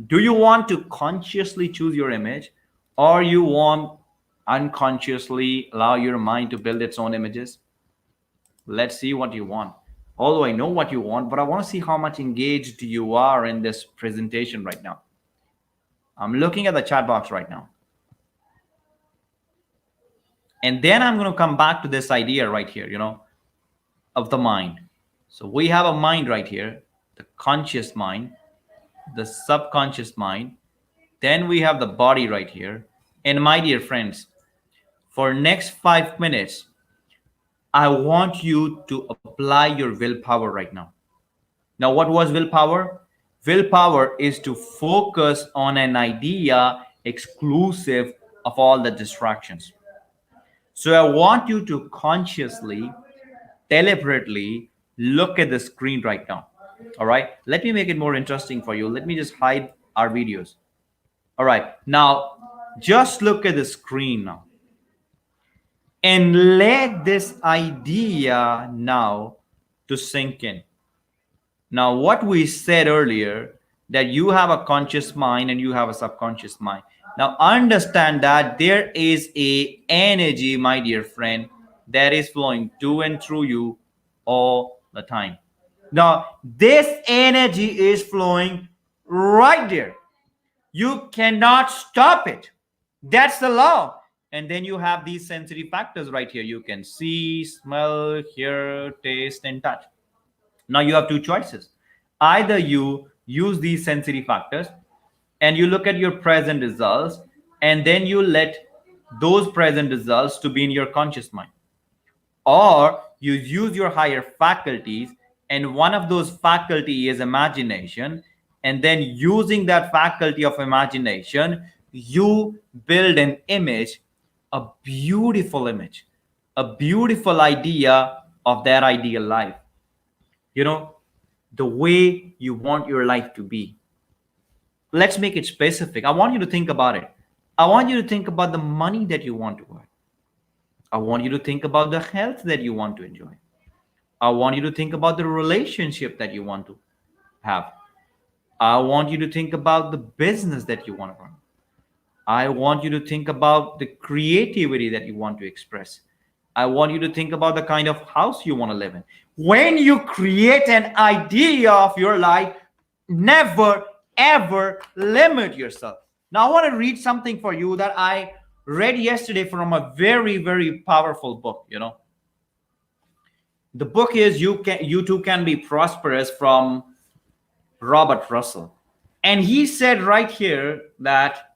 Do you want to consciously choose your image, or you want unconsciously allow your mind to build its own images? Let's see what you want. Although I know what you want, but I want to see how much engaged you are in this presentation right now. I'm looking at the chat box right now. And then I'm going to come back to this idea right here, of the mind. So we have a mind right here, the conscious mind, the subconscious mind. Then we have the body right here. And my dear friends, for next 5 minutes, I want you to apply your willpower right now. Now, what was willpower? Willpower is to focus on an idea exclusive of all the distractions. So I want you to consciously, deliberately look at the screen right now. All right. Let me make it more interesting for you. Let me just hide our videos. All right. Now, just look at the screen now. And let this idea now to sink in. Now, what we said earlier, that you have a conscious mind and you have a subconscious mind. Now, understand that there is a energy, my dear friend, that is flowing to and through you all the time. Now, this energy is flowing right there. You cannot stop it. That's the law. And then you have these sensory factors right here. You can see, smell, hear, taste, and touch. Now you have two choices. Either you use these sensory factors and you look at your present results, and then you let those present results to be in your conscious mind, or you use your higher faculties, and one of those faculty is imagination, and then using that faculty of imagination, you build an image, a beautiful image, a beautiful idea of that ideal life, the way you want your life to be. Let's make it specific. I want you to think about it. I want you to think about the money that you want to earn. I want you to think about the health that you want to enjoy. I want you to think about the relationship that you want to have. I want you to think about the business that you want to run. I want you to think about the creativity that you want to express. I want you to think about the kind of house you want to live in. When you create an idea of your life, never, ever limit yourself. Now, I want to read something for you that I read yesterday from a very, very powerful book. The book is You Too Can Be Prosperous, from Robert Russell. And he said right here that,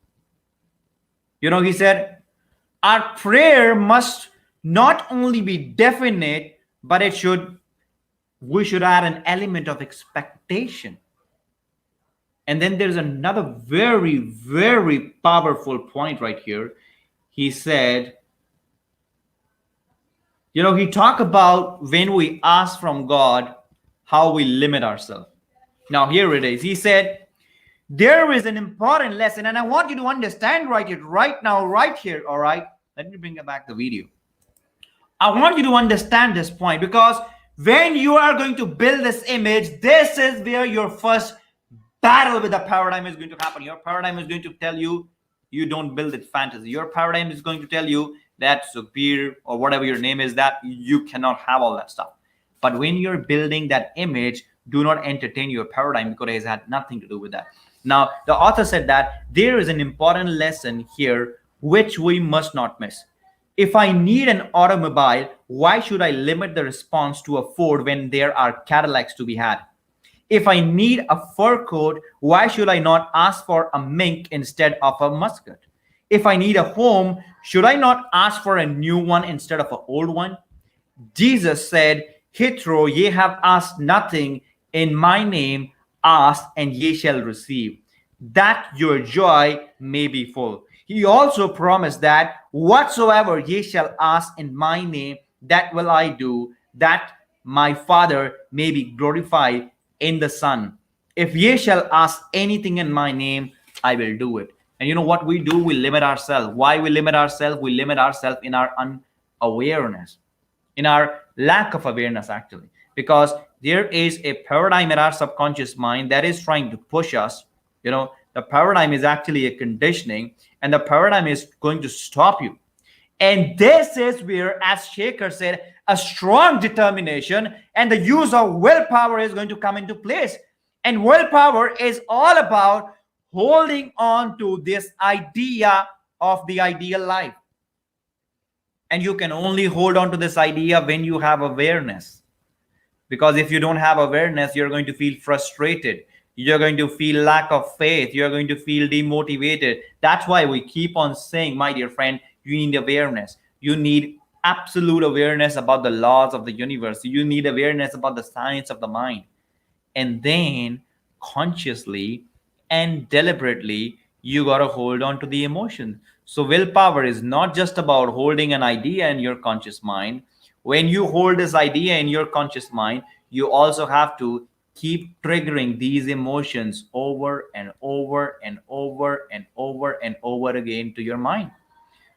he said, our prayer must not only be definite, but we should add an element of expectation. And then there's another very, very powerful point right here. He said, he talked about when we ask from God, how we limit ourselves. Now, here it is. He said, there is an important lesson, and I want you to understand right now, right here. All right. Let me bring back the video. I want you to understand this point, because when you are going to build this image, this is where your first battle with the paradigm is going to happen. Your paradigm is going to tell you don't build it fantasy. Your paradigm is going to tell you that Sukhbir, or whatever your name is, that you cannot have all that stuff. But when you're building that image, do not entertain your paradigm, because it has had nothing to do with that. Now, the author said that there is an important lesson here which we must not miss. If I need an automobile, why should I limit the response to a Ford when there are Cadillacs to be had? If I need a fur coat, why should I not ask for a mink instead of a musket? If I need a home, should I not ask for a new one instead of an old one? Jesus said, hitherto ye have asked nothing in my name, ask and ye shall receive, that your joy may be full. He also promised that whatsoever ye shall ask in my name, that will I do, that my Father may be glorified in the Son. If ye shall ask anything in my name, I will do it. And you know what we do? We limit ourselves. Why we limit ourselves? We limit ourselves in our unawareness, in our lack of awareness, actually, because there is a paradigm in our subconscious mind that is trying to push us. The The paradigm is actually a conditioning, and the paradigm is going to stop you. And this is where, as Shaker said, a strong determination and the use of willpower is going to come into place. And willpower is all about holding on to this idea of the ideal life. And you can only hold on to this idea when you have awareness. Because if you don't have awareness, you're going to feel frustrated. You're going to feel lack of faith. You're going to feel demotivated. That's why we keep on saying, my dear friend, you need awareness. You need absolute awareness about the laws of the universe. You need awareness about the science of the mind. And then consciously and deliberately, you got to hold on to the emotion. So willpower is not just about holding an idea in your conscious mind. When you hold this idea in your conscious mind, you also have to keep triggering these emotions over and over and over and over and over again to your mind.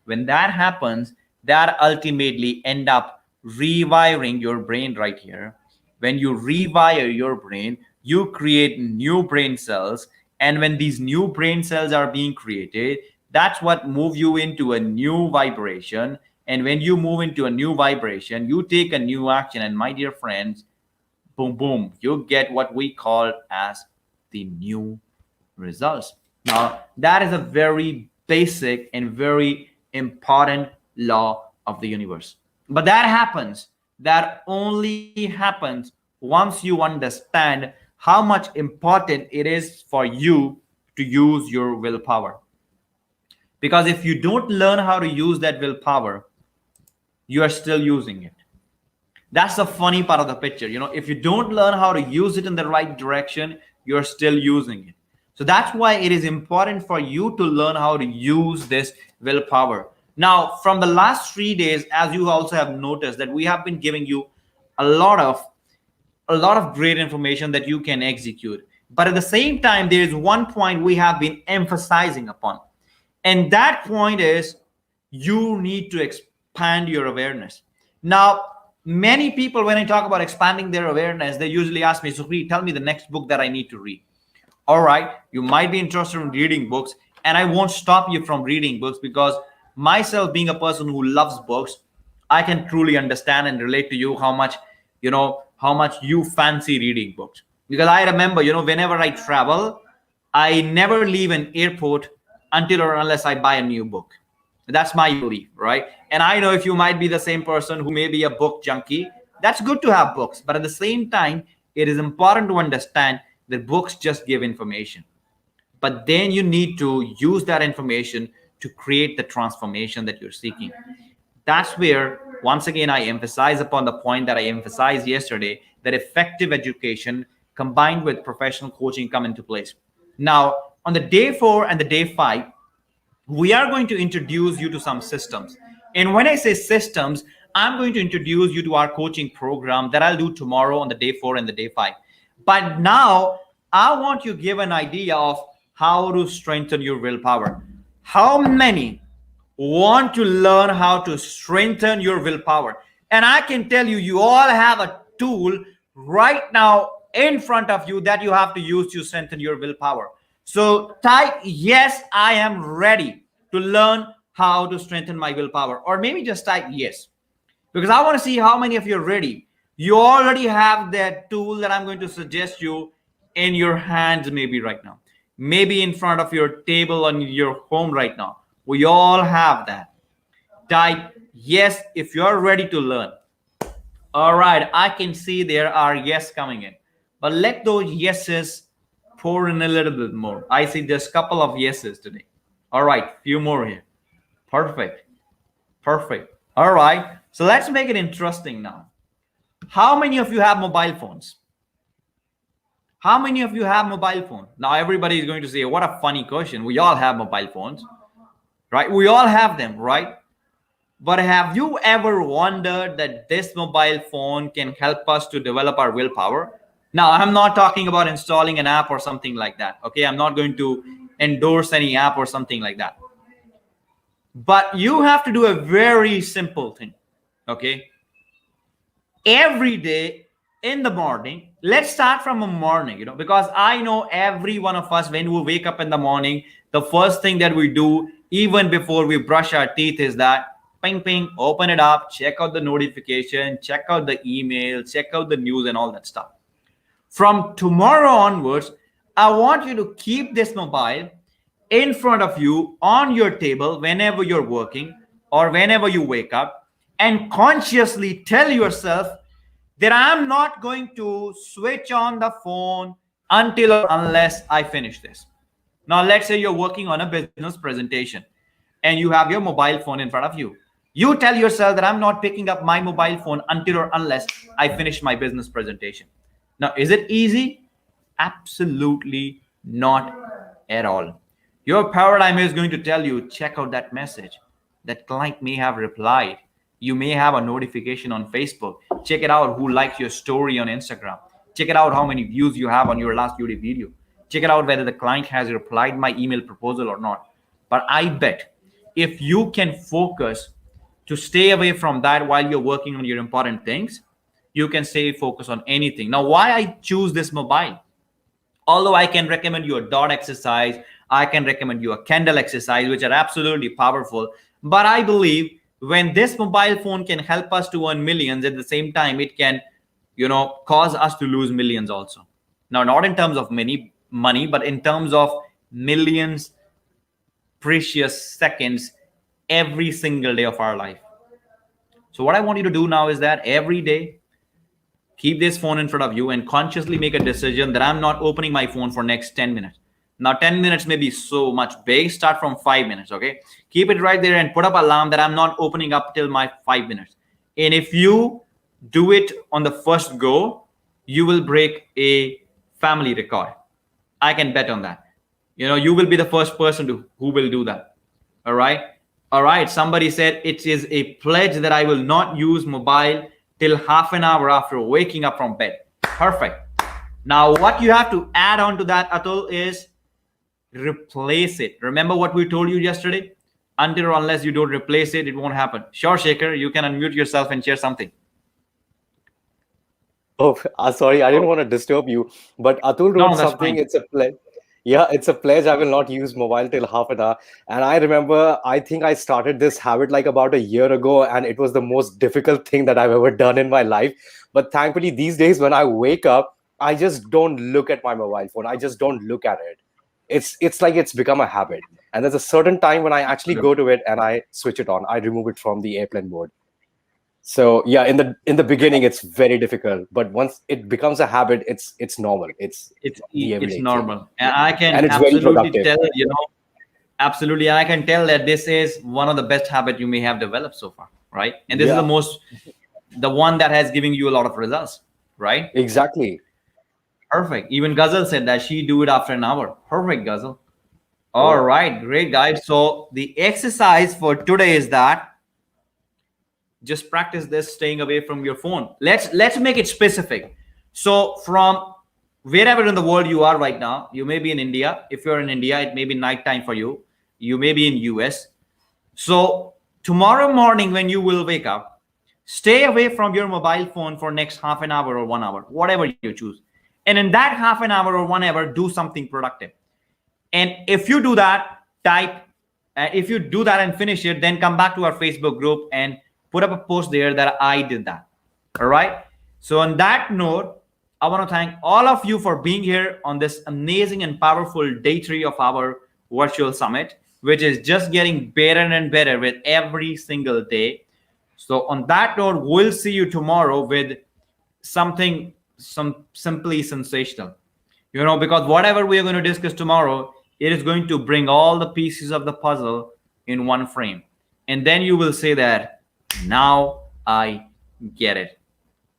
When that happens, that ultimately end up rewiring your brain right here. When you rewire your brain, you create new brain cells. And when these new brain cells are being created, that's what move you into a new vibration. And when you move into a new vibration, you take a new action. And my dear friends, boom, boom, you get what we call as the new results. Now, that is a very basic and very important law of the universe. But that only happens once you understand how much important it is for you to use your willpower. Because if you don't learn how to use that willpower, you are still using it. That's the funny part of the picture. If you don't learn how to use it in the right direction, you're still using it. So that's why it is important for you to learn how to use this willpower. Now, from the last 3 days, as you also have noticed, that we have been giving you a lot of great information that you can execute. But at the same time, there is one point we have been emphasizing upon. And that point is you need to expand your awareness. Now, many people, when I talk about expanding their awareness, they usually ask me, Sukhri, tell me the next book that I need to read. All right, you might be interested in reading books, and I won't stop you from reading books, because myself, being a person who loves books, I can truly understand and relate to you how much you fancy reading books. Because I remember, whenever I travel, I never leave an airport until or unless I buy a new book. That's my belief, right? And I know if you might be the same person who may be a book junkie, that's good to have books. But at the same time, it is important to understand that books just give information. But then you need to use that information to create the transformation that you're seeking. That's where, once again, I emphasize upon the point that I emphasized yesterday, that effective education combined with professional coaching come into place. Now, on the day 4 and the day 5, we are going to introduce you to some systems. And when I say systems, I'm going to introduce you to our coaching program that I'll do tomorrow on the day 4 and the day 5. But now I want you to give an idea of how to strengthen your willpower. How many want to learn how to strengthen your willpower? And I can tell you, you all have a tool right now in front of you that you have to use to strengthen your willpower. So type, yes, I am ready to learn how to strengthen my willpower. Or maybe just type yes, because I want to see how many of you are ready. You already have that tool that I'm going to suggest you in your hands, maybe right now, maybe in front of your table on your home right now. We all have that. Type yes if you're ready to learn. All right, I can see there are yes coming in, but let those yeses pour in a little bit more. I see there's a couple of yeses today. All right, few more here. Perfect. All right, so let's make it interesting now. How many of you have mobile phones? How many of you have mobile phone? Now everybody is going to say, what a funny question. We all have mobile phones, right? We all have them, right? But have you ever wondered that this mobile phone can help us to develop our willpower? Now, I'm not talking about installing an app or something like that. Okay, I'm not going to endorse any app or something like that. But you have to do a very simple thing. Okay, every day in the morning. Let's start from a morning, because I know every one of us, when we wake up in the morning, the first thing that we do, even before we brush our teeth, is that ping, ping, open it up, check out the notification, check out the email, check out the news and all that stuff. From tomorrow onwards, I want you to keep this mobile in front of you on your table whenever you're working or whenever you wake up, and consciously tell yourself that I'm not going to switch on the phone until or unless I finish this. Now, let's say you're working on a business presentation and you have your mobile phone in front of you. You tell yourself that I'm not picking up my mobile phone until or unless I finish my business presentation. Now, is it easy? Absolutely not at all. Your paradigm is going to tell you, check out that message. That client may have replied. You may have a notification on Facebook. Check it out who likes your story on Instagram. Check it out how many views you have on your last YouTube video. Check it out whether the client has replied my email proposal or not. But I bet if you can focus to stay away from that while you're working on your important things, you can stay focused on anything. Now, why I choose this mobile? Although I can recommend you a dot exercise, I can recommend you a candle exercise, which are absolutely powerful. But I believe when this mobile phone can help us to earn millions, at the same time, it can, cause us to lose millions also. Now, not in terms of money, but in terms of millions, precious seconds every single day of our life. So what I want you to do now is that every day, keep this phone in front of you and consciously make a decision that I'm not opening my phone for next 10 minutes. Now, 10 minutes may be so much big. Start from 5 minutes, okay? Keep it right there and put up alarm that I'm not opening up till my 5 minutes. And if you do it on the first go, you will break a family record. I can bet on that. You will be the first person who will do that. All right. Somebody said it is a pledge that I will not use mobile till half an hour after waking up from bed. Perfect. Now, what you have to add on to that, Atul, is replace it. Remember what we told you yesterday? Until or unless you don't replace it, it won't happen. Sure, Shaker, you can unmute yourself and share something. Oh, sorry, I didn't want to disturb you, but Atul wrote something. Fine. It's a pledge. Yeah, it's a pledge. I will not use mobile till half an hour. And I remember, I think I started this habit like about a year ago, and it was the most difficult thing that I've ever done in my life. But thankfully, these days when I wake up, I just don't look at my mobile phone. I just don't look at it. It's like it's become a habit. And there's a certain time when I actually go to it and I switch it on. I remove it from the airplane mode. So yeah, in the beginning, it's very difficult, but once it becomes a habit, it's normal. It's normal, and I can absolutely tell absolutely, and I can tell that this is one of the best habits you may have developed so far, right? And this is the one that has given you a lot of results, right? Exactly. Perfect. Even Ghazal said that she do it after an hour. Perfect, Ghazal. All right, great, guys. So the exercise for today is that just practice this, staying away from your phone. Let's make it specific. So from wherever in the world you are right now, you may be in India. If you're in India, it may be nighttime for you. You may be in US. So tomorrow morning when you will wake up, stay away from your mobile phone for next half an hour or 1 hour, whatever you choose. And in that half an hour or 1 hour, do something productive. And if you do that, if you do that and finish it, then come back to our Facebook group and put up a post there that I did that. All right. So on that note, I want to thank all of you for being here on this amazing and powerful day 3 of our virtual summit, which is just getting better and better with every single day. So on that note, we'll see you tomorrow with something simply sensational, because whatever we are going to discuss tomorrow, it is going to bring all the pieces of the puzzle in one frame. And then you will say that, now I get it.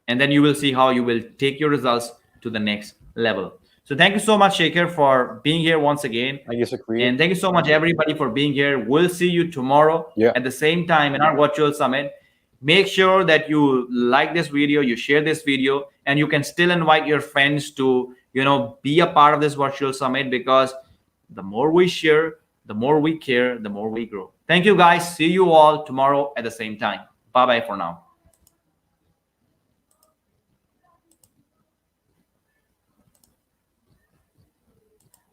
And then you will see how you will take your results to the next level. So thank you so much, Shaker, for being here once again. Thank you, Sakri. And thank you so much, everybody, for being here. We'll see you tomorrow at the same time in our virtual summit. Make sure that you like this video, you share this video, and you can still invite your friends to, be a part of this virtual summit, because the more we share, the more we care, the more we grow. Thank you, guys. See you all tomorrow at the same time. Bye-bye for now.